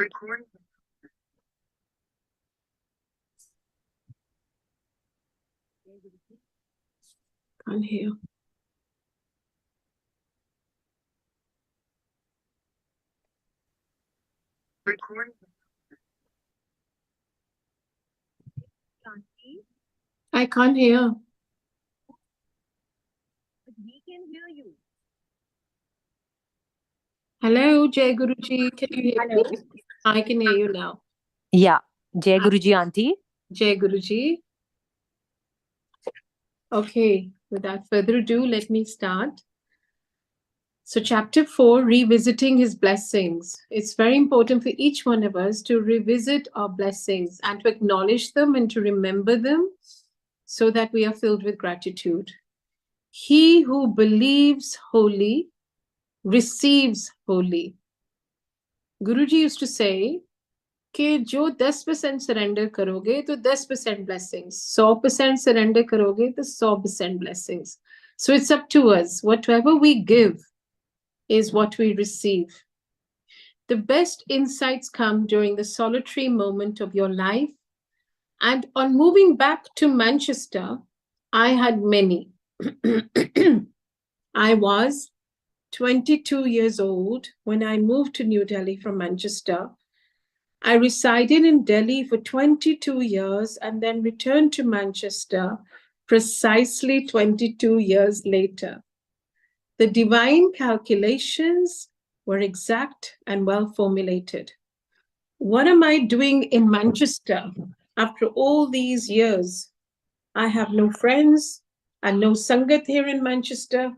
Can't hear. I can't hear. We can hear you. Hello, Jai Guruji. Can you hear Hello. me? I can hear you now. Yeah. Jai Guruji Auntie. Jai Guruji. Okay, without further ado, let me start. So, chapter 4, revisiting his blessings. It's very important for each one of us to revisit our blessings and to acknowledge them and to remember them so that we are filled with gratitude. He who believes wholly receives wholly. Guruji used to say कि जो 10% surrender करोगे तो 10% blessings, 100% surrender करोगे तो 100% blessings. So it's up to us. Whatever we give is what we receive. The best insights come during the solitary moment of your life. And on moving back to Manchester, I had many. I was 22 years old when I moved to New Delhi from Manchester. I resided in Delhi for 22 years and then returned to Manchester precisely 22 years later. The divine calculations were exact and well formulated. What am I doing in Manchester after all these years? I have no friends and no Sangat here in Manchester.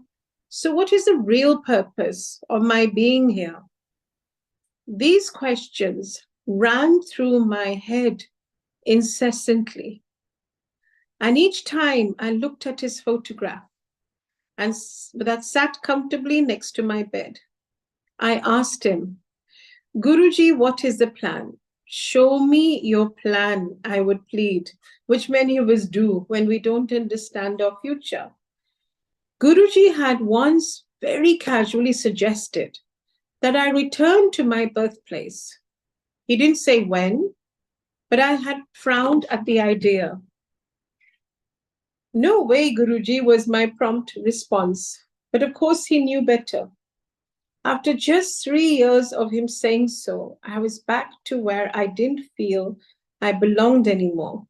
So, what is the real purpose of my being here? These questions ran through my head incessantly. And each time I looked at his photograph and that sat comfortably next to my bed, I asked him, Guruji, what is the plan? Show me your plan, I would plead, which many of us do when we don't understand our future. Guruji had once very casually suggested that I return to my birthplace. He didn't say when, but I had frowned at the idea. No way, Guruji, was my prompt response. But of course, he knew better. After just 3 years of him saying so, I was back to where I didn't feel I belonged anymore.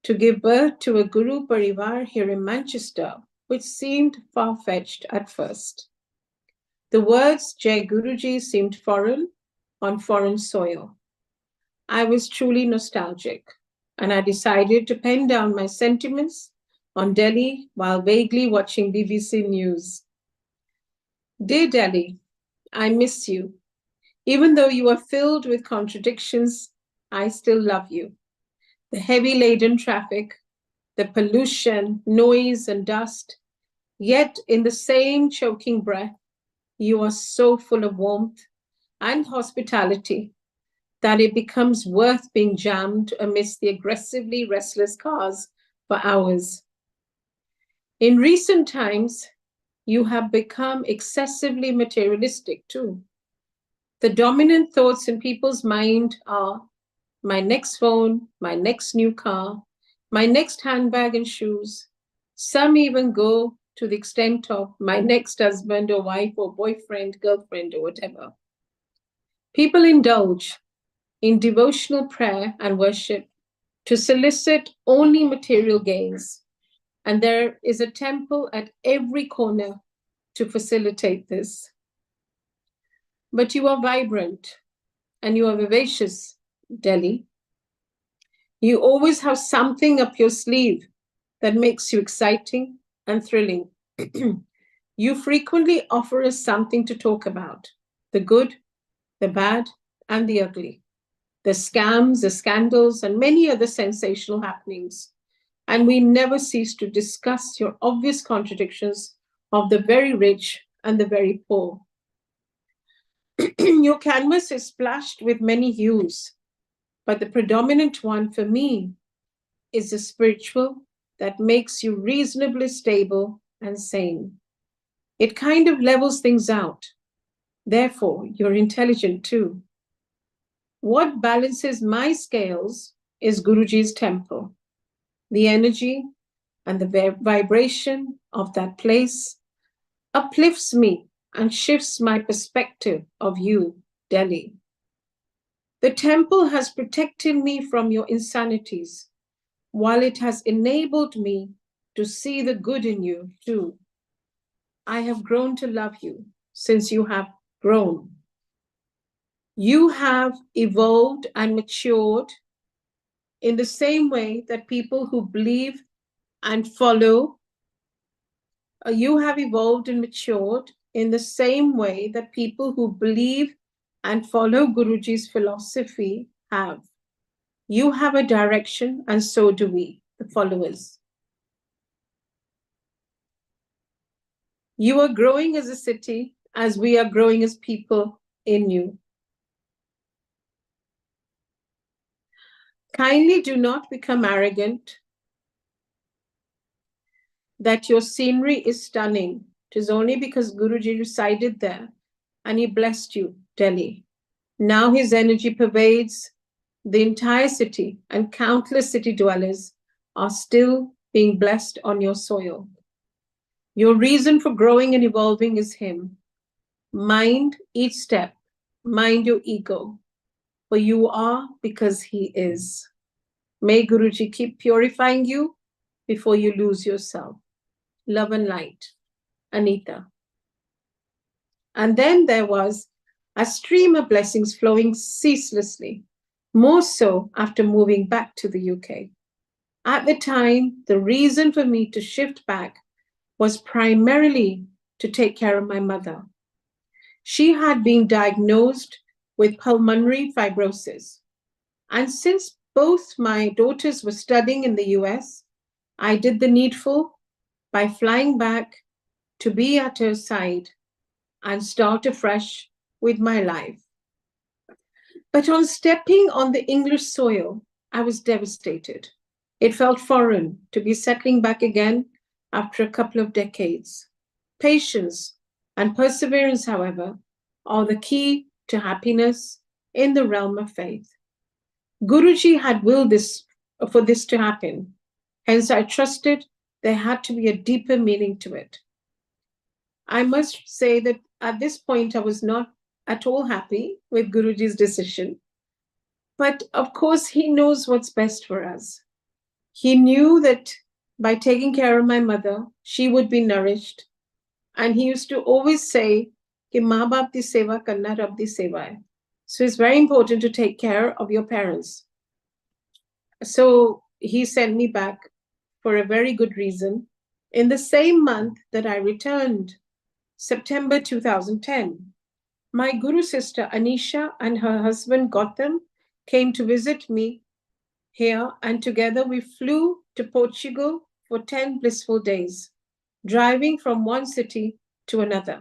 To give birth to a Guru Parivar here in Manchester, which seemed far-fetched at first. The words Jai Guruji seemed foreign on foreign soil. I was truly nostalgic, and I decided to pen down my sentiments on Delhi while vaguely watching BBC News. Dear Delhi, I miss you. Even though you are filled with contradictions, I still love you. The heavy laden traffic, the pollution, noise, and dust, yet in the same choking breath, you are so full of warmth and hospitality that it becomes worth being jammed amidst the aggressively restless cars for hours. In recent times, you have become excessively materialistic too. The dominant thoughts in people's mind are my next phone, my next new car, my next handbag and shoes. Some even go to the extent of my next husband or wife or boyfriend, girlfriend, or whatever. People indulge in devotional prayer and worship to solicit only material gains. And there is a temple at every corner to facilitate this. But you are vibrant and you are vivacious, Delhi. You always have something up your sleeve that makes you exciting and thrilling. You frequently offer us something to talk about, the good, the bad, and the ugly, the scams, the scandals, and many other sensational happenings. And we never cease to discuss your obvious contradictions of the very rich and the very poor. Your canvas is splashed with many hues, but the predominant one for me is the spiritual that makes you reasonably stable and sane. It kind of levels things out. Therefore, you're intelligent too. What balances my scales is Guruji's temple. The energy and the vibration of that place uplifts me and shifts my perspective of you, Delhi. The temple has protected me from your insanities, while it has enabled me to see the good in you too. I have grown to love you since you have grown. You have evolved and matured in the same way that people who believe and follow, you have evolved and matured in the same way that people who believe and follow Guruji's philosophy have. You have a direction, and so do we, the followers. You are growing as a city as we are growing as people in you. Kindly do not become arrogant that your scenery is stunning. It is only because Guruji resided there and he blessed you, Delhi. Now his energy pervades the entire city, and countless city dwellers are still being blessed on your soil. Your reason for growing and evolving is him. Mind each step, mind your ego, for you are because he is. May Guruji keep purifying you before you lose yourself. Love and light, Anita. And then there was a stream of blessings flowing ceaselessly, more so after moving back to the UK. At the time, the reason for me to shift back was primarily to take care of my mother. She had been diagnosed with pulmonary fibrosis. And since both my daughters were studying in the US, I did the needful by flying back to be at her side and start afresh with my life. But on stepping on the English soil, I was devastated. It felt foreign to be settling back again after a couple of decades. Patience and perseverance, however, are the key to happiness in the realm of faith. Guruji had willed this for this to happen. Hence, I trusted there had to be a deeper meaning to it. I must say that at this point, I was not at all happy with Guruji's decision. But of course, he knows what's best for us. He knew that by taking care of my mother, she would be nourished. And he used to always say, कि माँ बाप दी सेवा करना रब दी सेवा है. So it's very important to take care of your parents. So he sent me back for a very good reason. In the same month that I returned, September 2010, my Guru sister Anisha and her husband Gautam came to visit me here, and together we flew to Portugal for 10 blissful days, driving from one city to another.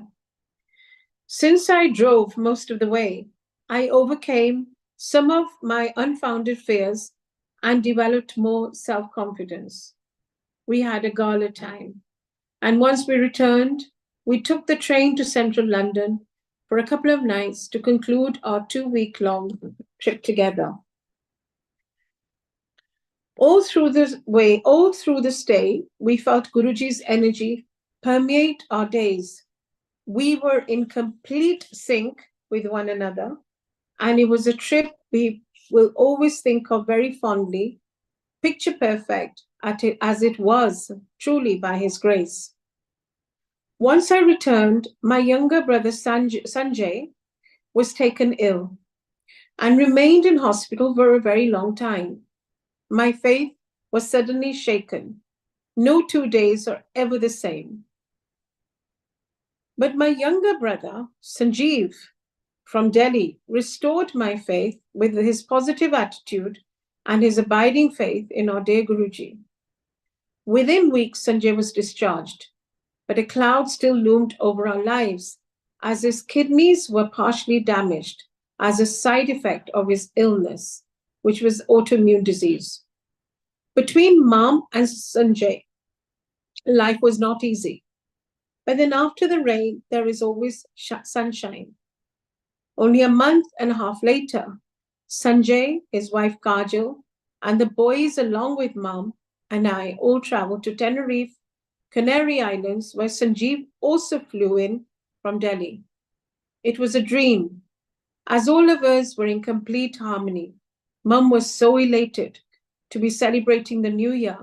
Since I drove most of the way, I overcame some of my unfounded fears and developed more self-confidence. We had a gala time, and once we returned, we took the train to central London for a couple of nights to conclude our 2-week-long trip together. All through the stay, we felt Guruji's energy permeate our days. We were in complete sync with one another, and it was a trip we will always think of very fondly, picture perfect as it was, truly by his grace. Once I returned, my younger brother Sanjay was taken ill and remained in hospital for a very long time. My faith was suddenly shaken. No 2 days are ever the same. But my younger brother, Sanjeev, from Delhi, restored my faith with his positive attitude and his abiding faith in our dear Guruji. Within weeks, Sanjay was discharged, but a cloud still loomed over our lives as his kidneys were partially damaged as a side effect of his illness, which was autoimmune disease. Between Mom and Sanjay, life was not easy. But then after the rain, there is always sunshine. Only a month and a half later, Sanjay, his wife Kajal, and the boys, along with Mom and I, all traveled to Tenerife, Canary Islands, where Sanjeev also flew in from Delhi. It was a dream, as all of us were in complete harmony. Mum was so elated to be celebrating the new year.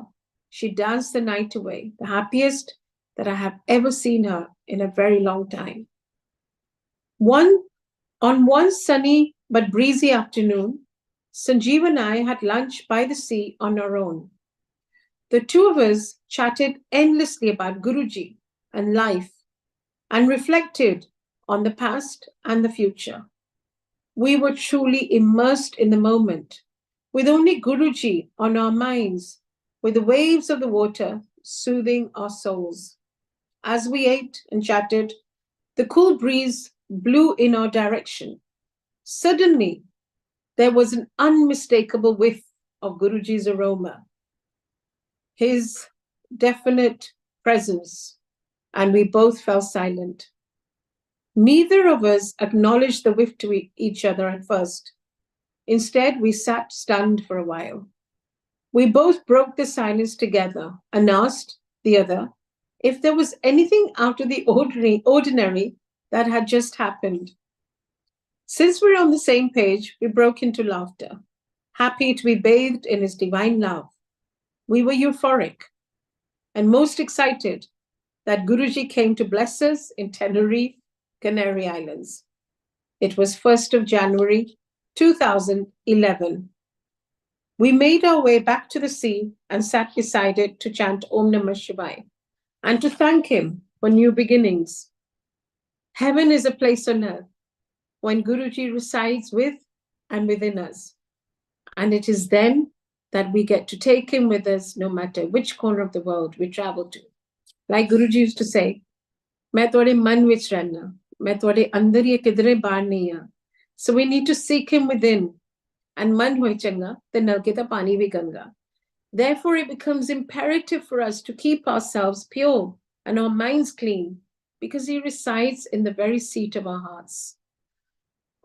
She danced the night away, the happiest that I have ever seen her in a very long time. One On one sunny but breezy afternoon, Sanjeev and I had lunch by the sea on our own. The two of us chatted endlessly about Guruji and life and reflected on the past and the future. We were truly immersed in the moment, with only Guruji on our minds, with the waves of the water soothing our souls. As we ate and chatted, the cool breeze blew in our direction. Suddenly, there was an unmistakable whiff of Guruji's aroma, his definite presence, and we both fell silent. Neither of us acknowledged the whiff to each other at first. Instead, we sat stunned for a while. We both broke the silence together and asked the other if there was anything out of the ordinary that had just happened. Since we're on the same page, we broke into laughter, happy to be bathed in his divine love. We were euphoric and most excited that Guruji came to bless us in Tenerife, Canary Islands. It was 1st of January 2011. We made our way back to the sea and sat beside it to chant Om Namah Shivaya and to thank him for new beginnings. Heaven is a place on earth when Guruji resides with and within us. And it is then that we get to take him with us no matter which corner of the world we travel to. Like Guruji used to say, मैं थोड़े मन विच रहना, मैं थोड़े अंदर ही किधरे बाहर नहीं आ. So we need to seek him within. And man hoy changa, the nalke ta pani bhi ganga. Therefore, it becomes imperative for us to keep ourselves pure and our minds clean, because he resides in the very seat of our hearts.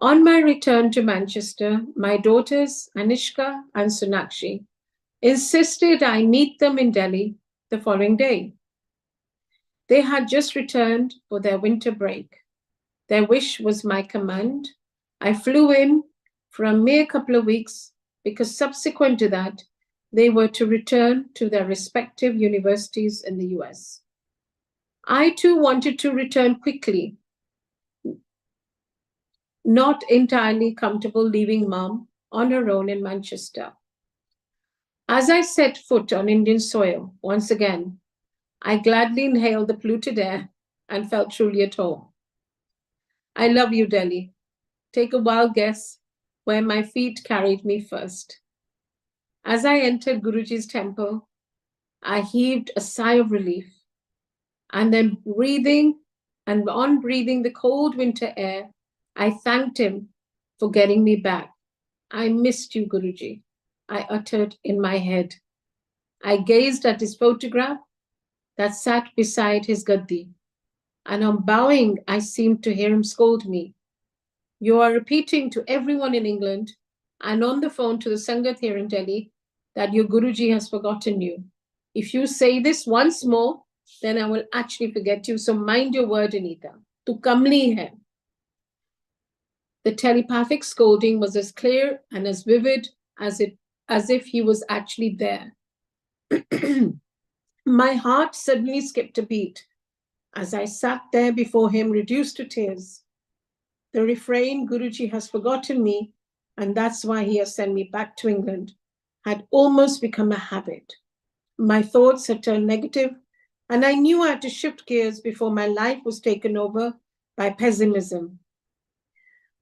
On my return to Manchester, my daughters, Anishka and Sunakshi, insisted I meet them in Delhi the following day. They had just returned for their winter break. Their wish was my command. I flew in for a mere couple of weeks because subsequent to that, they were to return to their respective universities in the US. I too wanted to return quickly, not entirely comfortable leaving Mom on her own in Manchester. As I set foot on Indian soil once again, I gladly inhaled the polluted air and felt truly at home. I love you, Delhi. Take a wild guess where my feet carried me first. As I entered Guruji's temple, I heaved a sigh of relief, and then on breathing the cold winter air, I thanked him for getting me back. I missed you, Guruji, I uttered in my head. I gazed at his photograph that sat beside his gaddi, and on bowing, I seemed to hear him scold me. You are repeating to everyone in England and on the phone to the Sangat here in Delhi that your Guruji has forgotten you. If you say this once more, then I will actually forget you. So mind your word, Anita. Tu kamli hai. The telepathic scolding was as clear and as vivid as if he was actually there. My heart suddenly skipped a beat as I sat there before him, reduced to tears. The refrain, Guruji has forgotten me, and that's why he has sent me back to England, had almost become a habit. My thoughts had turned negative, and I knew I had to shift gears before my life was taken over by pessimism.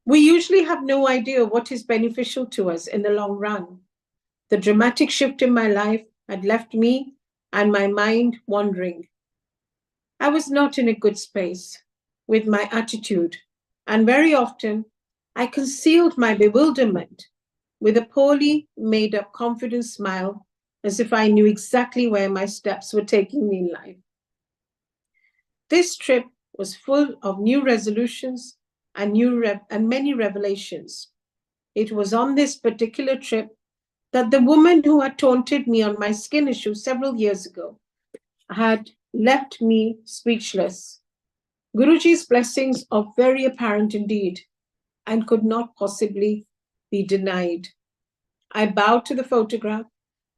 We usually have no idea what is beneficial to us in the long run. The dramatic shift in my life had left me and my mind wandering. I was not in a good space with my attitude, and very often I concealed my bewilderment with a poorly made up confident smile as if I knew exactly where my steps were taking me in life. This trip was full of new resolutions and many revelations. It was on this particular trip that the woman who had taunted me on my skin issue several years ago had left me speechless. Guruji's blessings are very apparent indeed and could not possibly be denied. I bowed to the photograph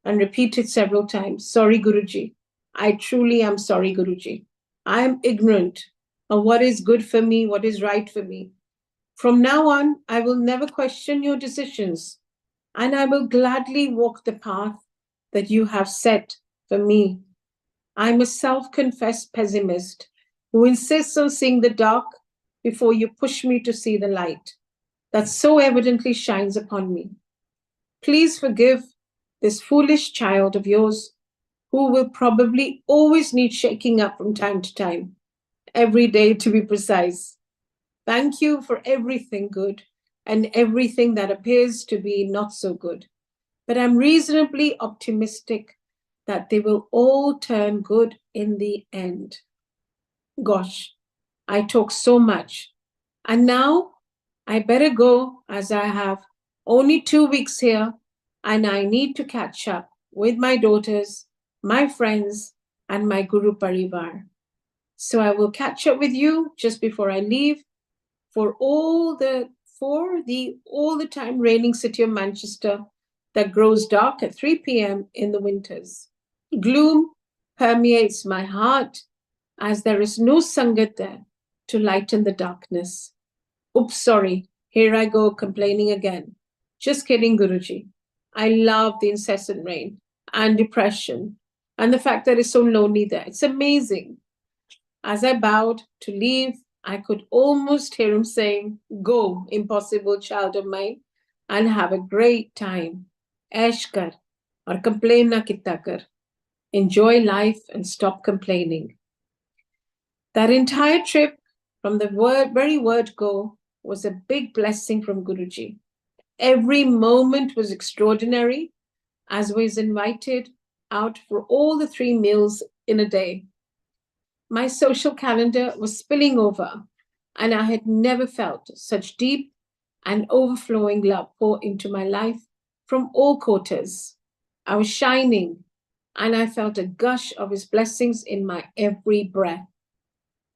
and repeated several times, "Sorry, Guruji. I truly am sorry, Guruji. I am ignorant of what is good for me, what is right for me. From now on, I will never question your decisions, and I will gladly walk the path that you have set for me. I'm a self confessed pessimist who insists on seeing the dark before you push me to see the light that so evidently shines upon me. Please forgive this foolish child of yours who will probably always need shaking up from time to time, every day to be precise. Thank you for everything good and everything that appears to be not so good. But I'm reasonably optimistic that they will all turn good in the end." Gosh, I talk so much. And now I better go as I have only 2 weeks here and I need to catch up with my daughters, my friends, and my Guru Parivar. So I will catch up with you just before I leave for the time raining city of Manchester that grows dark at 3 p.m. in the winters. Gloom permeates my heart as there is no Sangat there to lighten the darkness. Oops, sorry, here I go complaining again. Just kidding, Guruji. I love the incessant rain and depression and the fact that it's so lonely there. It's amazing. As I bowed to leave, I could almost hear him saying, "Go, impossible child of mine, and have a great time. Aish kar, aur complain na kitta kar. Enjoy life and stop complaining." That entire trip, from the very word go, was a big blessing from Guruji. Every moment was extraordinary, as was invited out for all the 3 meals in a day. My social calendar was spilling over, and I had never felt such deep and overflowing love pour into my life from all quarters. I was shining, and I felt a gush of his blessings in my every breath.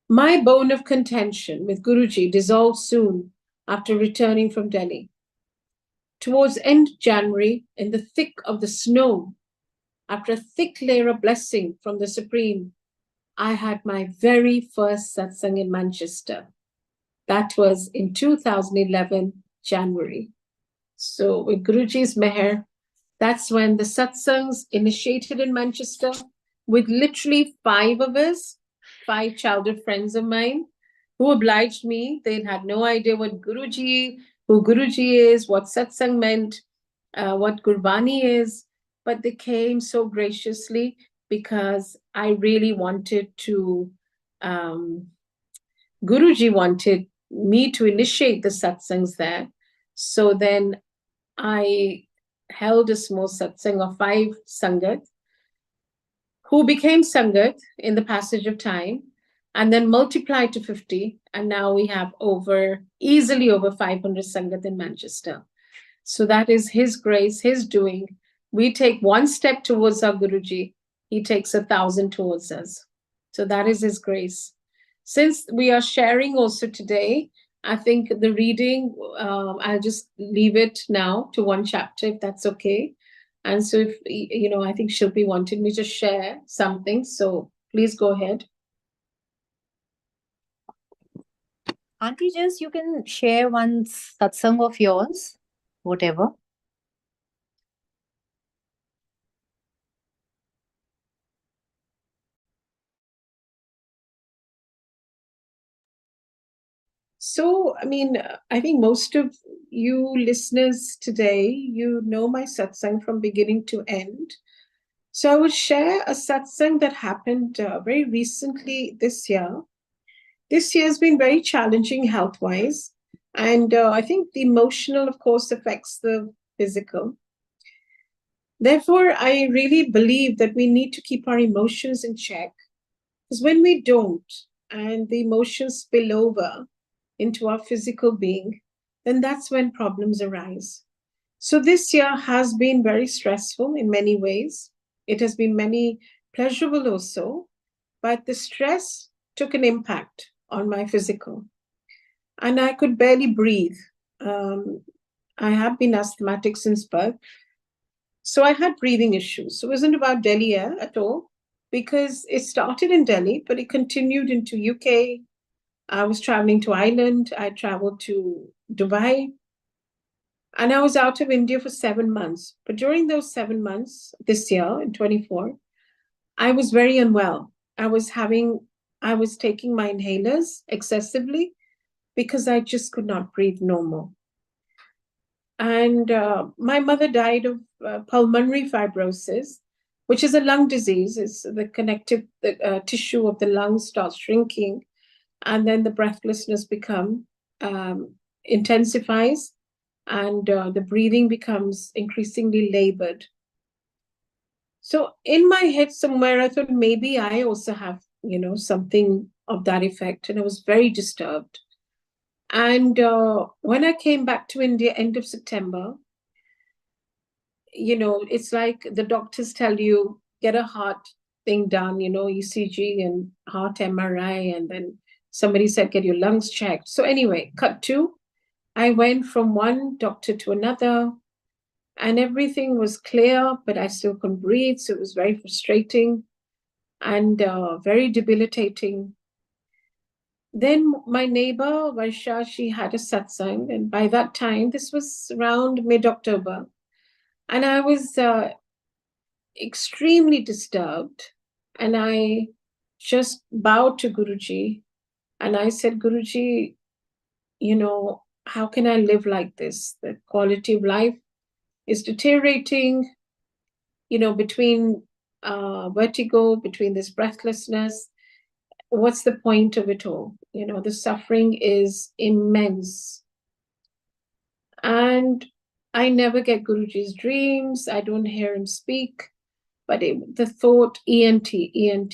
My bone of contention with Guruji dissolved soon after returning from Delhi. Towards end January, in the thick of the snow, after a thick layer of blessing from the Supreme, I had my very first satsang in Manchester. That was in 2011, January. So with Guruji's meher, that's when the satsangs initiated in Manchester with literally 5 of us, 5 childhood friends of mine who obliged me. They had no idea who Guruji is, what satsang meant, what Gurbani is, but they came so graciously because I really wanted to, Guruji wanted me to initiate the satsangs there. So then I held a small satsang of 5 sangat who became sangat in the passage of time and then multiplied to 50. And now we have easily over 500 sangat in Manchester. So that is his grace, his doing. We take one step towards our Guruji, he takes 1,000 towards us. So that is his grace. Since we are sharing also today, I think the reading, I'll just leave it now to one chapter, if that's okay. And so if, I think Shilpi wanted me to share something. So please go ahead. Auntie, just you can share one satsang of yours, whatever. So, I think most of you listeners today, you know my satsang from beginning to end. So I will share a satsang that happened very recently this year. This year has been very challenging health-wise. And I think the emotional, of course, affects the physical. Therefore, I really believe that we need to keep our emotions in check. Because when we don't, and the emotions spill over into our physical being, then that's when problems arise. So this year has been very stressful in many ways. It has been many pleasurable also, but the stress took an impact on my physical, and I could barely breathe. Um, I have been asthmatic since birth, so I had breathing issues. So it wasn't about Delhi air at all, because it started in Delhi, but it continued into UK. I was traveling to Ireland. I traveled to Dubai, and I was out of India for 7 months. But during those 7 months, this year in 24, I was very unwell. I was taking my inhalers excessively because I just could not breathe normal. And my mother died of pulmonary fibrosis, which is a lung disease. It's the connective tissue of the lungs starts shrinking, and then the breathlessness um, intensifies, and the breathing becomes increasingly labored. So in my head somewhere, I thought maybe I also have, something of that effect, and I was very disturbed. And when I came back to India, end of September, it's like the doctors tell you get a heart thing done, ECG and heart MRI, and then somebody said get your lungs checked. So anyway, cut to, I went from one doctor to another, and everything was clear, but I still couldn't breathe. So it was very frustrating and very debilitating. Then my neighbor, Varsha, she had a satsang. And by that time, this was around mid October, and I was extremely disturbed. And I just bowed to Guruji and I said, Guruji, how can I live like this? The quality of life is deteriorating, between vertigo, between this breathlessness. What's the point of it all? The suffering is immense. And I never get Guruji's dreams. I don't hear him speak. But the thought, ENT, ENT.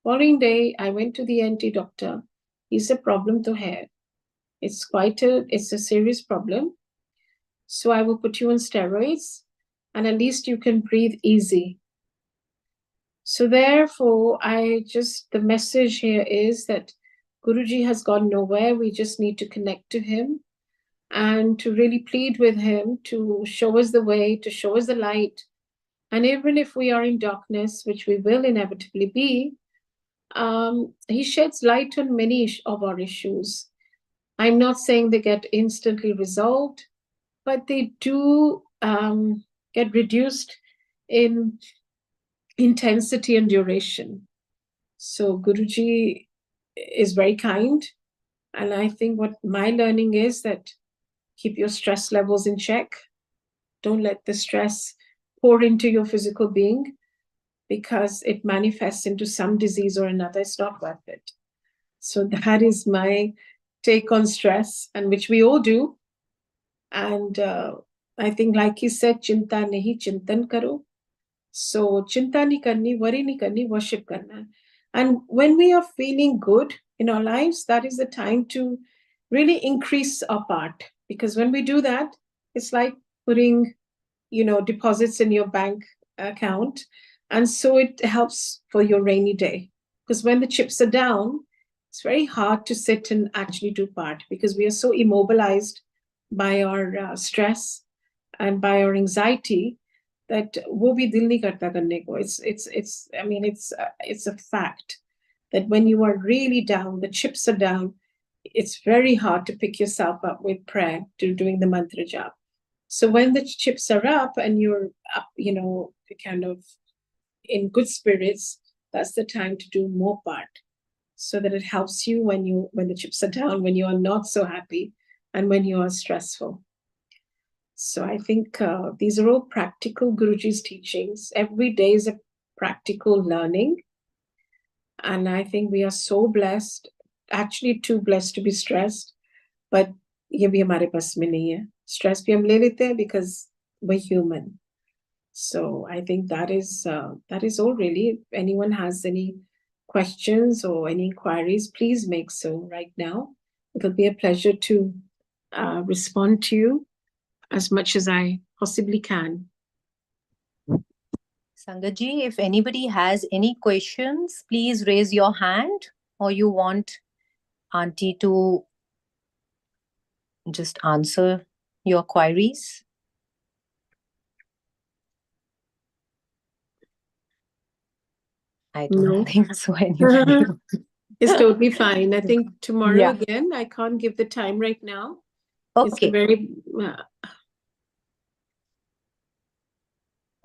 Following day, I went to the ENT doctor. He said, problem to hair. It's a serious problem. So I will put you on steroids, and at least you can breathe easy. So therefore, the message here is that Guruji has gone nowhere. We just need to connect to him and to really plead with him to show us the way, to show us the light. And even if we are in darkness, which we will inevitably be, he sheds light on many of our issues. I'm not saying they get instantly resolved, but they do get reduced in intensity and duration. So Guruji is very kind. And I think what my learning is that keep your stress levels in check. Don't let the stress pour into your physical being, because it manifests into some disease or another. It's not worth it. So that is my take on stress, and which we all do. And I think, like you said, chinta nahi chintan karo. So chinta nahi karni, worry nahi karni, worship karna. And when we are feeling good in our lives, that is the time to really increase our part. Because when we do that, it's like putting, deposits in your bank account. And so it helps for your rainy day. Because when the chips are down, it's very hard to sit and actually do part, because we are so immobilized by our stress and by our anxiety that wo bhi dil nahi karta karne ko. It's a fact that when you are really down, the chips are down, it's very hard to pick yourself up with prayer, to doing the mantra jap. So when the chips are up and you're up, kind of in good spirits, that's the time to do more part, so that it helps you when the chips are down, when you are not so happy, and when you are stressful. So I think these are all practical Guruji's teachings. Every day is a practical learning. And I think we are so blessed, actually too blessed to be stressed, but ये भी हमारे पास में नहीं है. Stress भी हम ले लेते हैं because we're human. So I think that is all really. If anyone has any questions or any inquiries, please make so right now. It'll be a pleasure to respond to you as much as I possibly can. Sangaji, if anybody has any questions, please raise your hand, or you want Auntie to just answer your queries. I don't No. think so anybody. It's totally fine. I think tomorrow Yeah. again, I can't give the time right now. It's a Okay. very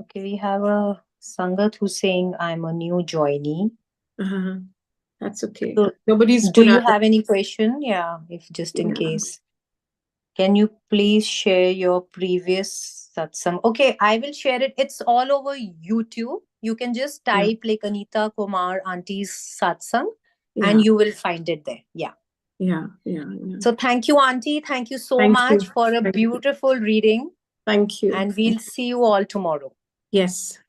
Okay, we have a Sangat who's saying, I'm a new joinee. that's okay. So, Nobody's do put you out. have any question? Yeah, if just in Yeah. case. Can you please share your previous satsang? Okay, I will share it. It's all over YouTube. You can just Yeah. type like Anita Kumar Auntie's satsang Yeah. and you will find it there. Yeah. Yeah. So thank you, Auntie. Thank you so Thank much you. for a Thank you. beautiful reading. Thank you. And we'll see you all tomorrow. Yes.